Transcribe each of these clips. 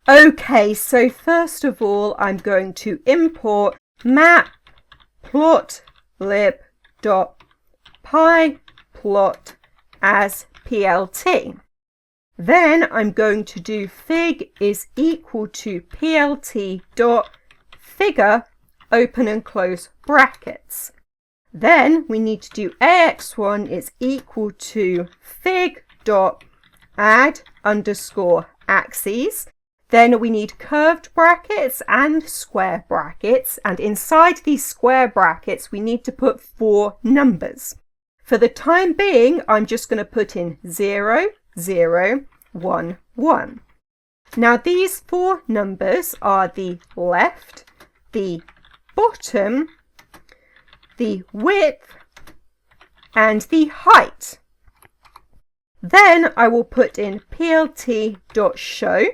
Okay, so first of all, I'm going to import matplotlib.pyplot as plt. Then I'm going to do fig is equal to plt.figure, open and close brackets. Then we need to do ax1 is equal to fig.add_axes. Then we need curved brackets and square brackets, and inside these square brackets we need to put 4 numbers. For the time being, I'm just going to put in 0, 0, 1, 1. Now these 4 numbers are the left, the bottom, the width, and the height. Then I will put in plt.show,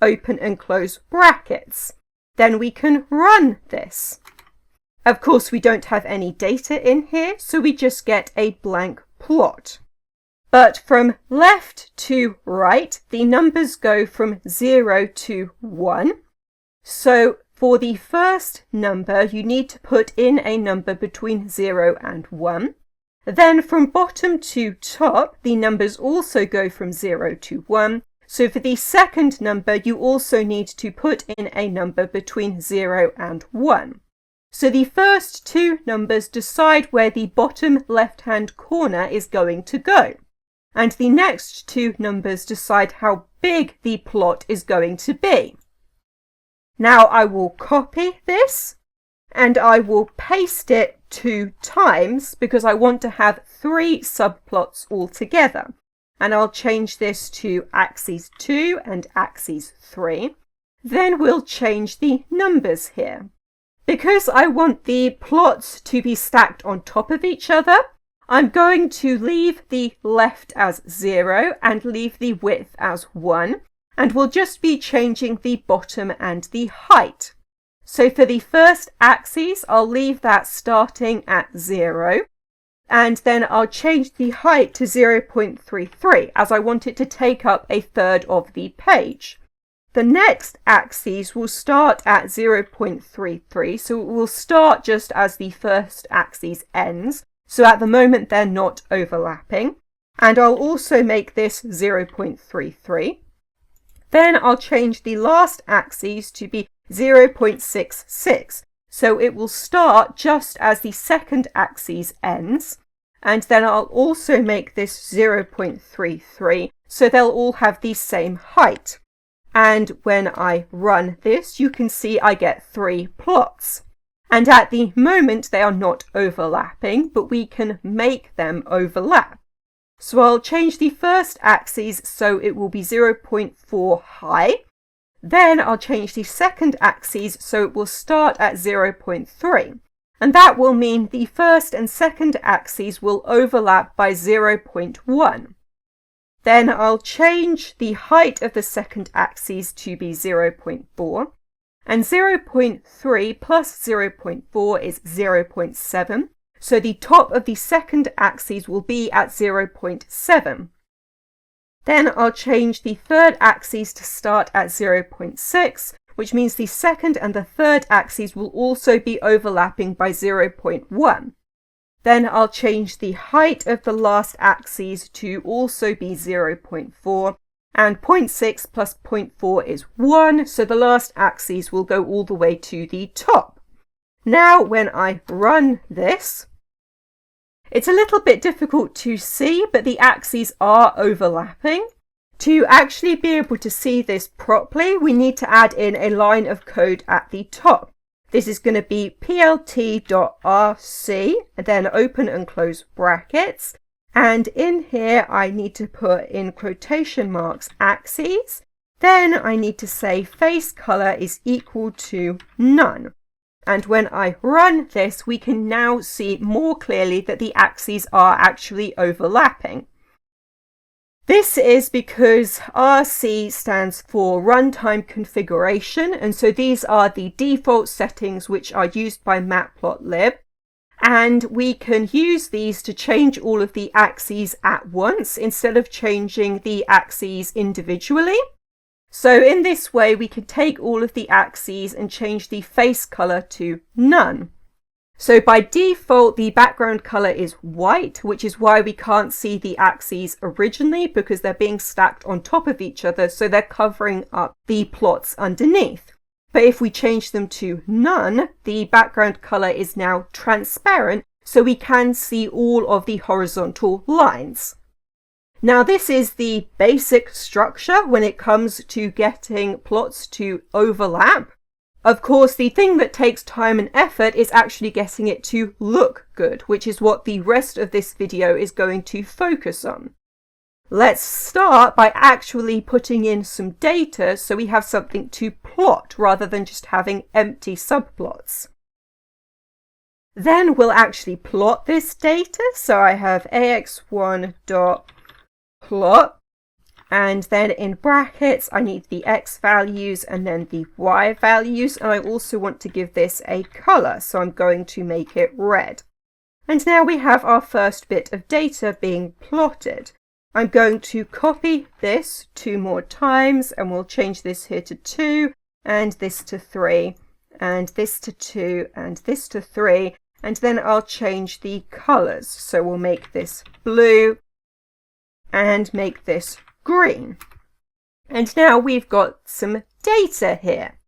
open and close brackets. Then we can run this. Of course, we don't have any data in here, so we just get a blank plot. But from left to right, the numbers go from 0 to 1. So for the first number, you need to put in a number between 0 and 1. Then from bottom to top, the numbers also go from 0 to 1. So for the second number, you also need to put in a number between 0 and 1. So the first 2 numbers decide where the bottom left-hand corner is going to go. And the next 2 numbers decide how big the plot is going to be. Now I will copy this and I will paste it 2 times because I want to have 3 subplots altogether. And I'll change this to axes 2 and axes 3. Then we'll change the numbers here. Because I want the plots to be stacked on top of each other, I'm going to leave the left as 0 and leave the width as 1. And we'll just be changing the bottom and the height. So for the first axis, I'll leave that starting at 0. And then I'll change the height to 0.33 as I want it to take up a third of the page. The next axis will start at 0.33, so it will start just as the first axis ends. So at the moment they're not overlapping. And I'll also make this 0.33. Then I'll change the last axis to be 0.66. So it will start just as the second axis ends. And then I'll also make this 0.33, so they'll all have the same height. And when I run this, you can see I get 3 plots. And at the moment, they are not overlapping, but we can make them overlap. So I'll change the first axis so it will be 0.4 high. Then I'll change the second axis so it will start at 0.3. And that will mean the first and second axes will overlap by 0.1. Then I'll change the height of the second axis to be 0.4. And 0.3 plus 0.4 is 0.7. So the top of the second axis will be at 0.7. Then I'll change the third axis to start at 0.6, which means the second and the third axes will also be overlapping by 0.1. Then I'll change the height of the last axis to also be 0.4, and 0.6 plus 0.4 is 1, so the last axis will go all the way to the top. Now when I run this, it's a little bit difficult to see, but the axes are overlapping. To actually be able to see this properly, we need to add in a line of code at the top. This is going to be plt.rc, then open and close brackets. And in here, I need to put in quotation marks axes. Then I need to say face color is equal to none. And when I run this, we can now see more clearly that the axes are actually overlapping. This is because RC stands for runtime configuration, and so these are the default settings which are used by matplotlib, and we can use these to change all of the axes at once instead of changing the axes individually. So in this way, we can take all of the axes and change the face color to none. So by default, the background color is white, which is why we can't see the axes originally, because they're being stacked on top of each other, so they're covering up the plots underneath. But if we change them to none, the background color is now transparent, so we can see all of the horizontal lines. Now this is the basic structure when it comes to getting plots to overlap. Of course, the thing that takes time and effort is actually getting it to look good, which is what the rest of this video is going to focus on. Let's start by actually putting in some data so we have something to plot rather than just having empty subplots. Then we'll actually plot this data. So I have ax1.plot, and then in brackets I need the x values and then the y values, and I also want to give this a color, so I'm going to make it red. And now we have our first bit of data being plotted. I'm going to copy this 2 more times, and we'll change this here to 2, and this to 3, and this to 2, and this to 3, and then I'll change the colors. So we'll make this blue and make this green. And now we've got some data here.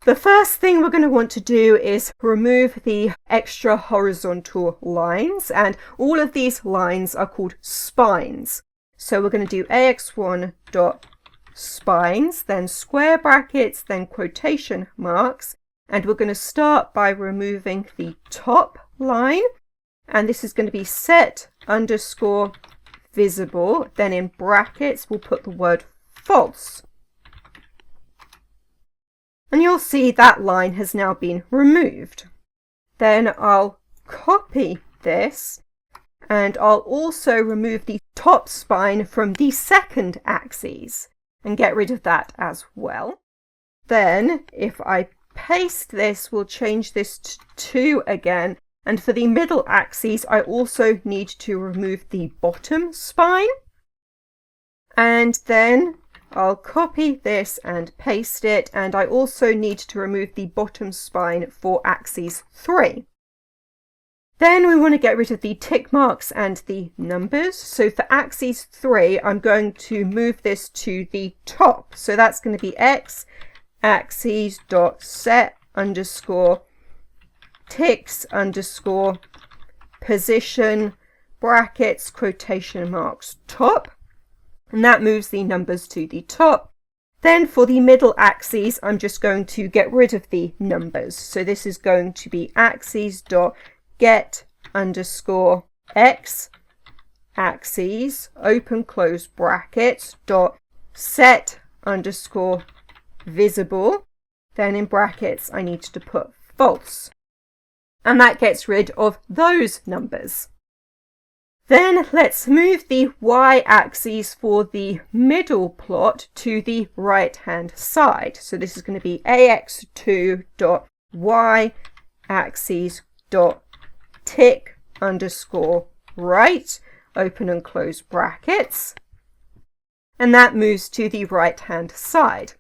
The first thing we're going to want to do is remove the extra horizontal lines, and all of these lines are called spines. So we're going to do ax1.spines, then square brackets, then quotation marks, and we're going to start by removing the top line, and this is going to be set underscore visible, then in brackets we'll put the word false. And you'll see that line has now been removed. Then I'll copy this, and I'll also remove the top spine from the second axis and get rid of that as well. Then if I paste this, we'll change this to 2 again, and for the middle axis I also need to remove the bottom spine. And then I'll copy this and paste it, and I also need to remove the bottom spine for axis 3. Then we want to get rid of the tick marks and the numbers. So for axis 3, I'm going to move this to the top. So that's going to be xaxis dot set underscore ticks underscore position brackets quotation marks top. And that moves the numbers to the top. Then for the middle axis, I'm just going to get rid of the numbers. So this is going to be axis.get underscore x axis open close brackets dot set underscore visible. Then in brackets, I need to put false. And that gets rid of those numbers. Then let's move the y-axis for the middle plot to the right-hand side. So this is going to be ax2.y-axis.tick underscore right, open and close brackets. And that moves to the right-hand side.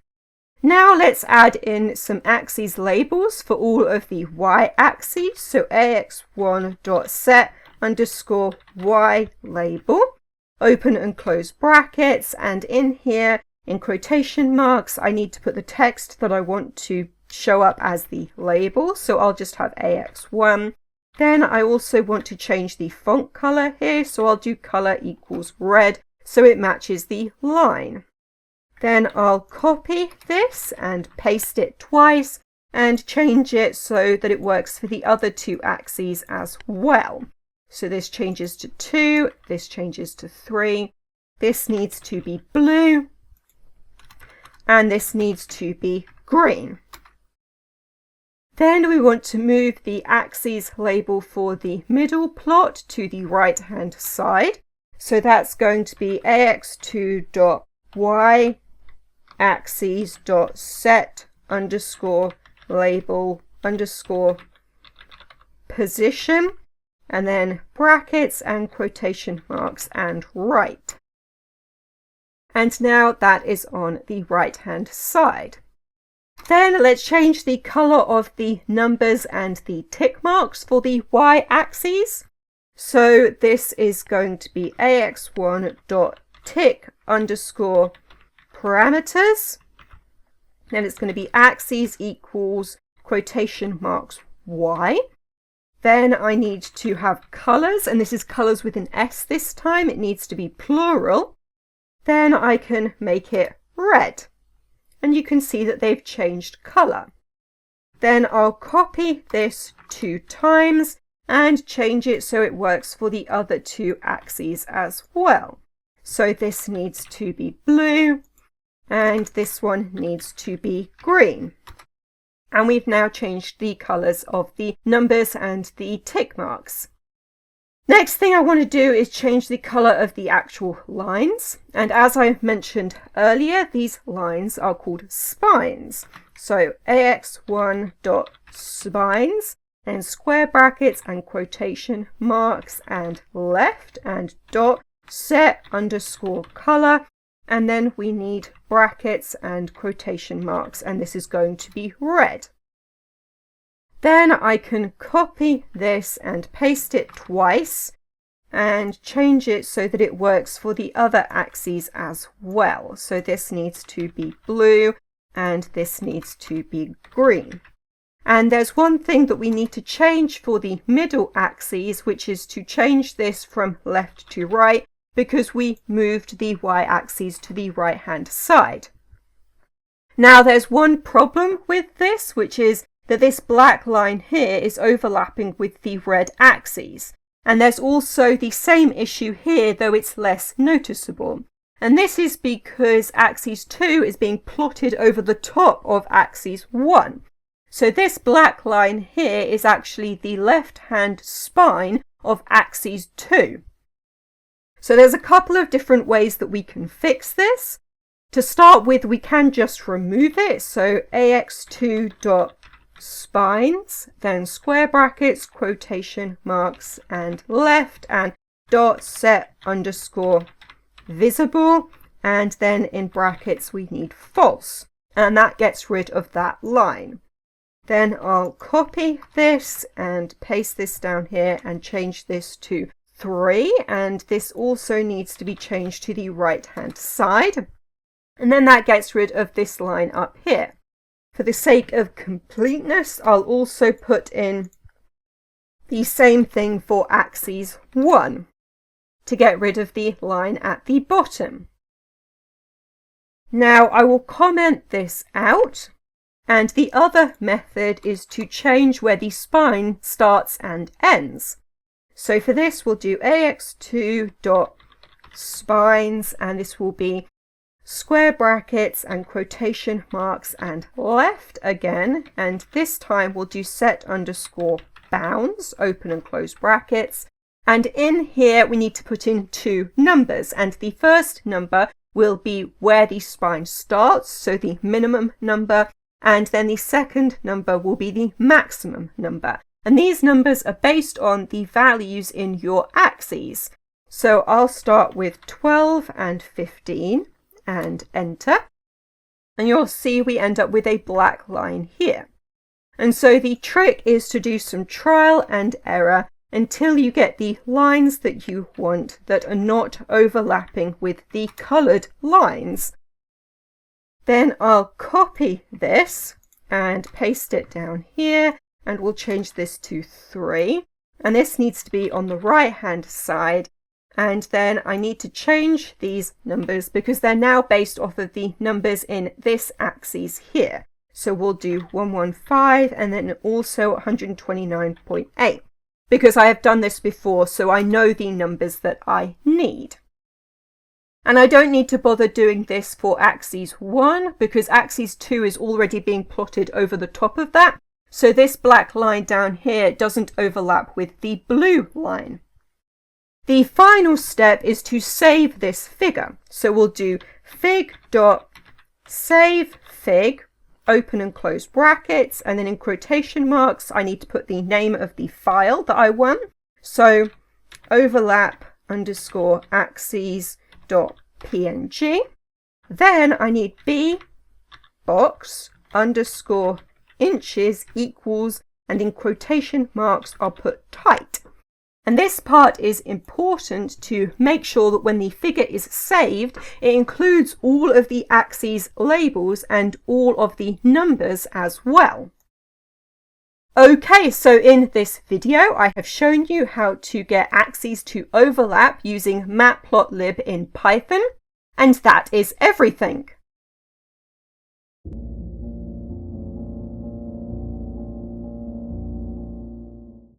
Now let's add in some axes labels for all of the y-axes. So ax1.set underscore y label, open and close brackets, and in here in quotation marks I need to put the text that I want to show up as the label, so I'll just have ax1. Then I also want to change the font color here, so I'll do color equals red so it matches the line. Then I'll copy this and paste it twice and change it so that it works for the other 2 axes as well. So this changes to 2, this changes to 3, this needs to be blue, and this needs to be green. Then we want to move the axes label for the middle plot to the right hand side. So that's going to be ax2.y-axis.set underscore label underscore position, and then brackets and quotation marks and right. And now that is on the right hand side. Then let's change the color of the numbers and the tick marks for the y-axis. So this is going to be ax1.tick_parameters. Then it's going to be axes equals quotation marks y. Then I need to have colors, and this is colors with an S this time. It needs to be plural. Then I can make it red. And you can see that they've changed color. Then I'll copy this 2 times and change it so it works for the other 2 axes as well. So this needs to be blue and this one needs to be green. And we've now changed the colors of the numbers and the tick marks. Next thing I want to do is change the color of the actual lines. And as I mentioned earlier, these lines are called spines. So ax1.spines, and square brackets and quotation marks and left and dot set underscore color. And then we need brackets and quotation marks, and this is going to be red. Then I can copy this and paste it twice and change it so that it works for the other axes as well. So this needs to be blue and this needs to be green. And there's one thing that we need to change for the middle axes, which is to change this from left to right because we moved the y-axis to the right-hand side. Now there's one problem with this, which is that this black line here is overlapping with the red axes. And there's also the same issue here, though it's less noticeable. And this is because axis 2 is being plotted over the top of axis 1. So this black line here is actually the left-hand spine of axis 2. So there's a couple of different ways that we can fix this. To start with, we can just remove it. So ax2.spines, then square brackets, quotation marks, and left, and dot set underscore visible, and then in brackets we need false, and that gets rid of that line. Then I'll copy this and paste this down here and change this to 3, and this also needs to be changed to the right hand side, and then that gets rid of this line up here. For the sake of completeness, I'll also put in the same thing for axis 1 to get rid of the line at the bottom. Now I will comment this out, and the other method is to change where the spine starts and ends. So for this we'll do ax2.spines, and this will be square brackets and quotation marks and left again, and this time we'll do set underscore bounds, open and close brackets, and in here we need to put in 2 numbers, and the first number will be where the spine starts, so the minimum number, and then the second number will be the maximum number, and these numbers are based on the values in your axes. So I'll start with 12 and 15 and enter, and you'll see we end up with a black line here. And so the trick is to do some trial and error until you get the lines that you want that are not overlapping with the coloured lines. Then I'll copy this and paste it down here, and we'll change this to 3, and this needs to be on the right hand side. And then I need to change these numbers because they're now based off of the numbers in this axis here. So we'll do 115 and then also 129.8 because I have done this before, so I know the numbers that I need. And I don't need to bother doing this for axis 1 because axis 2 is already being plotted over the top of that. So this black line down here doesn't overlap with the blue line. The final step is to save this figure. So we'll do fig.savefig, open and close brackets, and then in quotation marks I need to put the name of the file that I want. So overlap underscore axes.png, Then I need b box underscore inches equals, and in quotation marks I'll put tight. And this part is important to make sure that when the figure is saved, it includes all of the axes labels and all of the numbers as well. Okay, so in this video I have shown you how to get axes to overlap using matplotlib in Python, and that is everything.